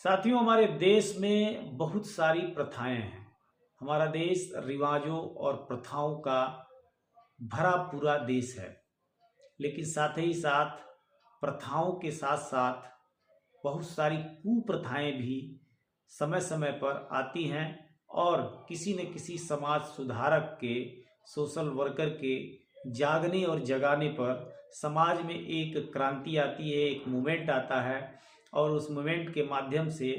साथियों, हमारे देश में बहुत सारी प्रथाएं हैं। हमारा देश रिवाजों और प्रथाओं का भरा पूरा देश है। लेकिन साथ ही साथ प्रथाओं के साथ साथ बहुत सारी कुप्रथाएं भी समय समय पर आती हैं और किसी न किसी समाज सुधारक के, सोशल वर्कर के जागने और जगाने पर समाज में एक क्रांति आती है, एक मूवमेंट आता है और उस मूवमेंट के माध्यम से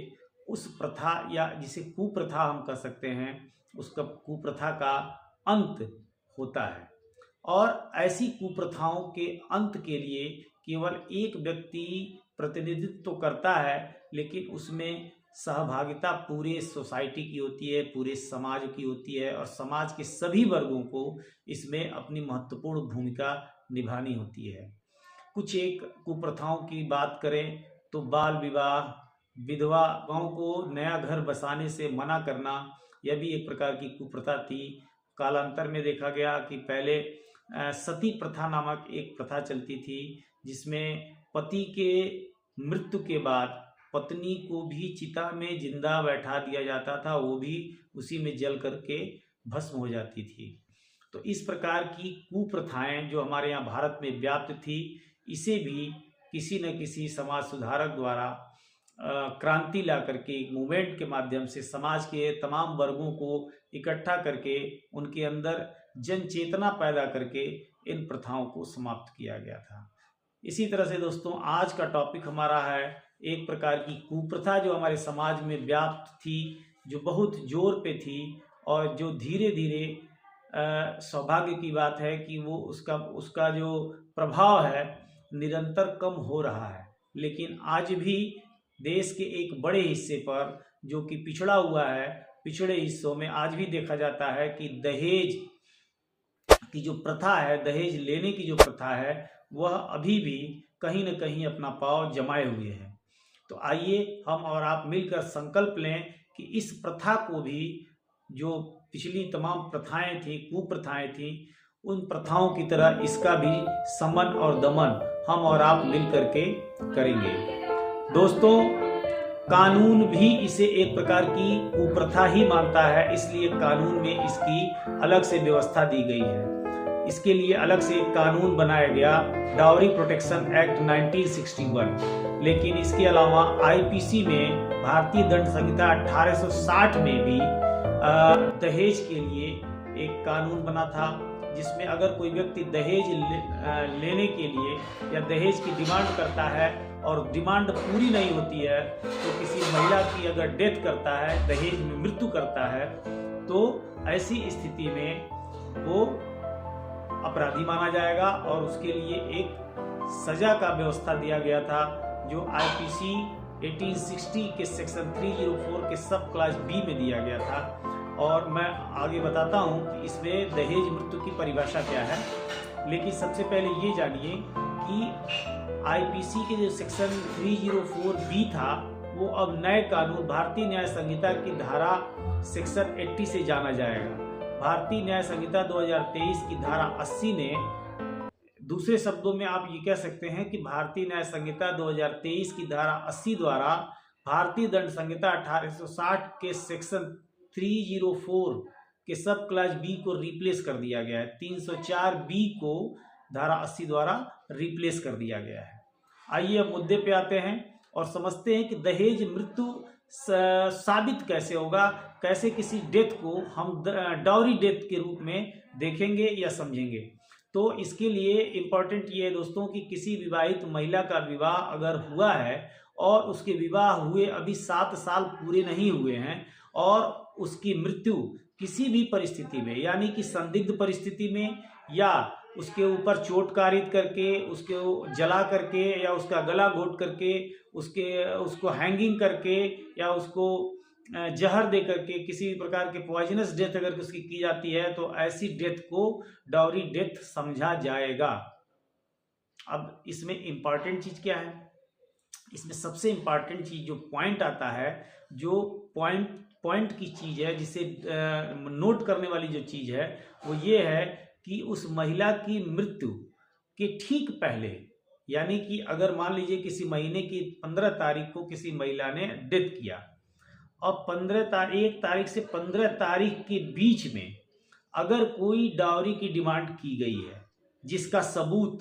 उस प्रथा या जिसे कुप्रथा हम कह सकते हैं, उसका कुप्रथा का अंत होता है। और ऐसी कुप्रथाओं के अंत के लिए केवल एक व्यक्ति प्रतिनिधित्व तो करता है, लेकिन उसमें सहभागिता पूरे सोसाइटी की होती है, पूरे समाज की होती है और समाज के सभी वर्गों को इसमें अपनी महत्वपूर्ण भूमिका निभानी होती है। कुछ एक कुप्रथाओं की बात करें तो बाल विवाह, विधवाओं को नया घर बसाने से मना करना, यह भी एक प्रकार की कुप्रथा थी। कालांतर में देखा गया कि पहले सती प्रथा नामक एक प्रथा चलती थी, जिसमें पति के मृत्यु के बाद पत्नी को भी चिता में जिंदा बैठा दिया जाता था, वो भी उसी में जल करके भस्म हो जाती थी। तो इस प्रकार की कुप्रथाएं जो हमारे यहाँ भारत में व्याप्त थी, इसे भी किसी न किसी समाज सुधारक द्वारा क्रांति ला करके एक मूवमेंट के माध्यम से समाज के तमाम वर्गों को इकट्ठा करके उनके अंदर जन चेतना पैदा करके इन प्रथाओं को समाप्त किया गया था। इसी तरह से दोस्तों, आज का टॉपिक हमारा है एक प्रकार की कुप्रथा जो हमारे समाज में व्याप्त थी, जो बहुत जोर पे थी और जो धीरे धीरे सौभाग्य की बात है कि वो उसका जो प्रभाव है निरंतर कम हो रहा है। लेकिन आज भी देश के एक बड़े हिस्से पर जो कि पिछड़ा हुआ है, पिछड़े हिस्सों में आज भी देखा जाता है कि दहेज की जो प्रथा है, दहेज लेने की जो प्रथा है, वह अभी भी कहीं न कहीं अपना पांव जमाए हुए है। तो आइए हम और आप मिलकर संकल्प लें कि इस प्रथा को भी, जो पिछली तमाम प्रथाएं थी, कुप्रथाएं थी, उन प्रथाओं की तरह इसका भी समन और दमन हम और आप मिल करके करेंगे। दोस्तों, कानून भी इसे एक प्रकार की कुप्रथा ही मानता है, इसलिए कानून में इसकी अलग से व्यवस्था दी गई है। इसके लिए अलग से एक कानून बनाया गया, डाउरी प्रोटेक्शन एक्ट 1961। लेकिन इसके अलावा आईपीसी में, भारतीय दंड संहिता 1860 में भी दहेज के लिए एक कानून बना था, जिसमें अगर कोई व्यक्ति दहेज लेने के लिए या दहेज की डिमांड करता है और डिमांड पूरी नहीं होती है, तो किसी महिला की अगर डेथ करता है, दहेज में मृत्यु करता है, तो ऐसी स्थिति में वो अपराधी माना जाएगा और उसके लिए एक सजा का व्यवस्था दिया गया था, जो आईपीसी 1860 के सेक्शन 304 के सब क्लास बी में दिया गया था। और मैं आगे बताता हूं कि इसमें दहेज मृत्यु की परिभाषा क्या है। लेकिन सबसे पहले ये जानिए कि आईपीसी के जो सेक्शन 304 बी था, वो अब नए कानून भारतीय न्याय संहिता की धारा सेक्शन 80 से जाना जाएगा। भारतीय न्याय संहिता 2023 की धारा 80 ने, दूसरे शब्दों में आप ये कह सकते हैं कि भारतीय न्याय संहिता 2023 की धारा 80 द्वारा भारतीय दंड संहिता 1860 के सेक्शन 304 के सब क्लास बी को रिप्लेस कर दिया गया है। 304 बी को धारा 80 द्वारा रिप्लेस कर दिया गया है। आइए अब मुद्दे पे आते हैं और समझते हैं कि दहेज मृत्यु साबित कैसे होगा, कैसे किसी डेथ को हम डाउरी डेथ के रूप में देखेंगे या समझेंगे। तो इसके लिए इम्पोर्टेंट ये है दोस्तों कि किसी विवाहित महिला का विवाह अगर हुआ है और उसके विवाह हुए अभी 7 साल पूरे नहीं हुए हैं और उसकी मृत्यु किसी भी परिस्थिति में, यानी कि संदिग्ध परिस्थिति में, या उसके ऊपर चोट कारित करके, उसको जला करके, या उसका गला घोट करके, उसको हैंगिंग करके, या उसको जहर दे करके, किसी भी प्रकार के पॉइजनस डेथ अगर उसकी की जाती है, तो ऐसी डेथ को डाउरी डेथ समझा जाएगा। अब इसमें इंपॉर्टेंट चीज क्या है? इसमें सबसे इंपॉर्टेंट चीज जो पॉइंट आता है, जो पॉइंट की चीज है, जिसे नोट करने वाली जो चीज है, वो ये है कि उस महिला की मृत्यु के ठीक पहले यानी कि अगर मान लीजिए किसी महीने की 15 तारीख को किसी महिला ने डेथ किया और 1 तारीख से 15 तारीख के बीच में अगर कोई डाउरी की डिमांड की गई है जिसका सबूत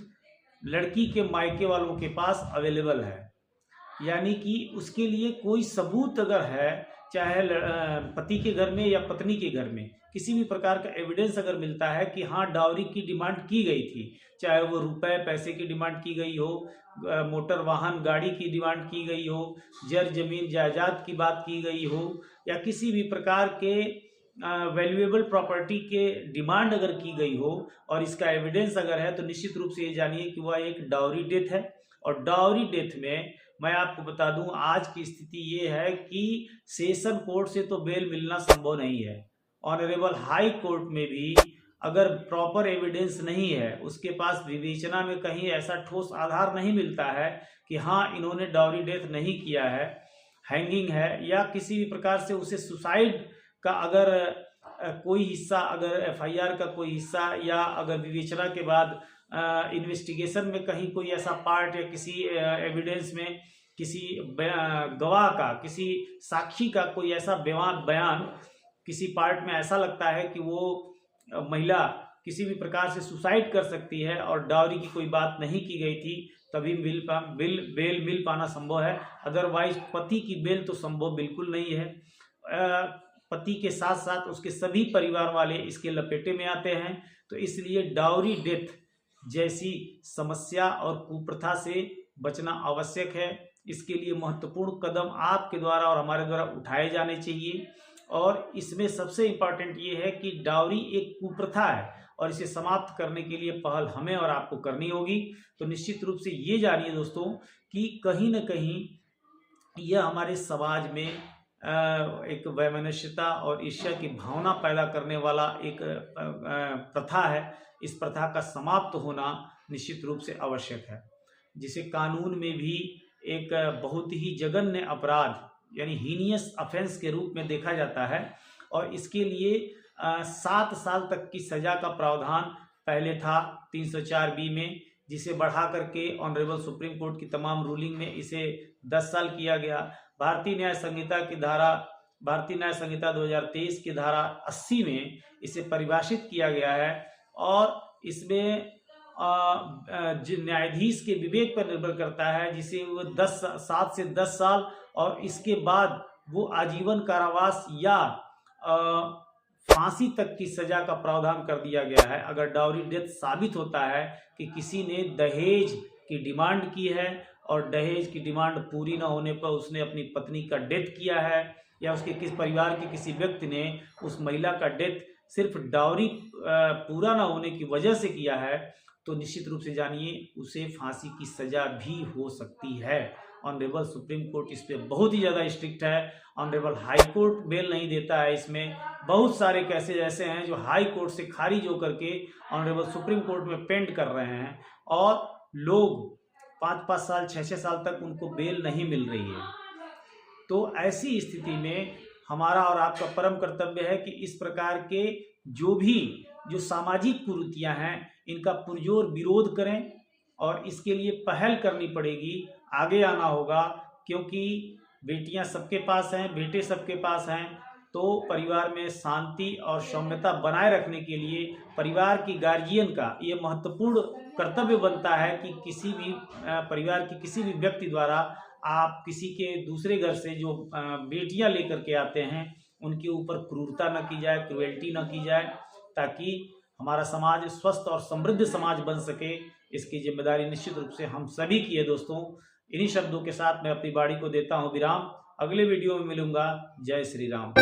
लड़की के मायके वालों के पास अवेलेबल है, यानी कि उसके लिए कोई सबूत अगर है, चाहे पति के घर में या पत्नी के घर में किसी भी प्रकार का एविडेंस अगर मिलता है कि हाँ डाउरी की डिमांड की गई थी, चाहे वो रुपए पैसे की डिमांड की गई हो, मोटर वाहन गाड़ी की डिमांड की गई हो, जर जमीन जायदाद की बात की गई हो, या किसी भी प्रकार के वैल्यूएबल प्रॉपर्टी के डिमांड अगर की गई हो और इसका एविडेंस अगर है, तो निश्चित रूप से ये जानिए कि वह एक डाउरी डेथ है। और डाउरी डेथ में मैं आपको बता दूं आज की स्थिति ये है कि सेशन कोर्ट से तो बेल मिलना संभव नहीं है। ऑनरेबल हाई कोर्ट में भी अगर प्रॉपर एविडेंस नहीं है, उसके पास विवेचना में कहीं ऐसा ठोस आधार नहीं मिलता है कि हाँ इन्होंने डाउरी डेथ नहीं किया है, हैंगिंग है, या किसी भी प्रकार से उसे सुसाइड का अगर कोई हिस्सा, अगर एफआईआर का कोई हिस्सा, या अगर विवेचना के बाद इन्वेस्टिगेशन में कहीं कोई ऐसा पार्ट या किसी एविडेंस में किसी गवाह का, किसी साक्षी का कोई ऐसा बयान किसी पार्ट में ऐसा लगता है कि वो महिला किसी भी प्रकार से सुसाइड कर सकती है और डाउरी की कोई बात नहीं की गई थी, तभी बेल मिल पाना संभव है। अदरवाइज पति की बेल तो संभव बिल्कुल नहीं है। पति के साथ साथ उसके सभी परिवार वाले इसके लपेटे में आते हैं। तो इसलिए डाउरी डेथ जैसी समस्या और कुप्रथा से बचना आवश्यक है। इसके लिए महत्वपूर्ण कदम आपके द्वारा और हमारे द्वारा उठाए जाने चाहिए। और इसमें सबसे इम्पॉर्टेंट ये है कि डाउरी एक कुप्रथा है और इसे समाप्त करने के लिए पहल हमें और आपको करनी होगी। तो निश्चित रूप से ये जानिए दोस्तों कि कहीं न कहीं यह हमारे समाज में एक वैमनस्यता और ईर्ष्या की भावना पैदा करने वाला एक प्रथा है। इस प्रथा का समाप्त होना निश्चित रूप से आवश्यक है, जिसे कानून में भी एक बहुत ही जघन्य अपराध यानी हीनियस ऑफेंस के रूप में देखा जाता है। और इसके लिए 7 साल तक की सजा का प्रावधान पहले था 304B में, जिसे बढ़ा करके ऑनरेबल सुप्रीम कोर्ट की तमाम रूलिंग में इसे 10 साल किया गया। भारतीय न्याय संहिता 2023 की धारा 80 में इसे परिभाषित किया गया है और इसमें न्यायाधीश के विवेक पर निर्भर करता है, जिसे वो 7 से 10 साल और इसके बाद वो आजीवन कारावास या फांसी तक की सजा का प्रावधान कर दिया गया है। अगर डाउरी डेथ साबित होता है कि किसी ने दहेज की डिमांड की है और दहेज की डिमांड पूरी न होने पर उसने अपनी पत्नी का डेथ किया है, या उसके किस परिवार के किसी व्यक्ति ने उस महिला का डेथ सिर्फ डाउरी पूरा न होने की वजह से किया है, तो निश्चित रूप से जानिए उसे फांसी की सजा भी हो सकती है। ऑनरेबल सुप्रीम कोर्ट इस पे बहुत ही ज़्यादा स्ट्रिक्ट है। ऑनरेबल हाई कोर्ट बेल नहीं देता है। इसमें बहुत सारे केसेज ऐसे हैं जो हाई कोर्ट से खारिज होकर के ऑनरेबल सुप्रीम कोर्ट में पेंड कर रहे हैं और लोग 5-5 साल 6-6 साल तक उनको बेल नहीं मिल रही है। तो ऐसी स्थिति में हमारा और आपका परम कर्तव्य है कि इस प्रकार के जो सामाजिक कुरीतियां हैं इनका पुरजोर विरोध करें और इसके लिए पहल करनी पड़ेगी, आगे आना होगा, क्योंकि बेटियां सबके पास हैं, बेटे सबके पास हैं। तो परिवार में शांति और सौम्यता बनाए रखने के लिए परिवार की गार्जियन का ये महत्वपूर्ण कर्तव्य बनता है कि किसी भी परिवार की किसी भी व्यक्ति द्वारा आप किसी के दूसरे घर से जो बेटियां लेकर के आते हैं उनके ऊपर क्रूरता न की जाए, क्रुएल्टी न की जाए, ताकि हमारा समाज स्वस्थ और समृद्ध समाज बन सके। इसकी जिम्मेदारी निश्चित रूप से हम सभी की है दोस्तों। इन्हीं शब्दों के साथ मैं अपनी वाणी को देता हूँ विराम। अगले वीडियो में मिलूंगा। जय श्री राम।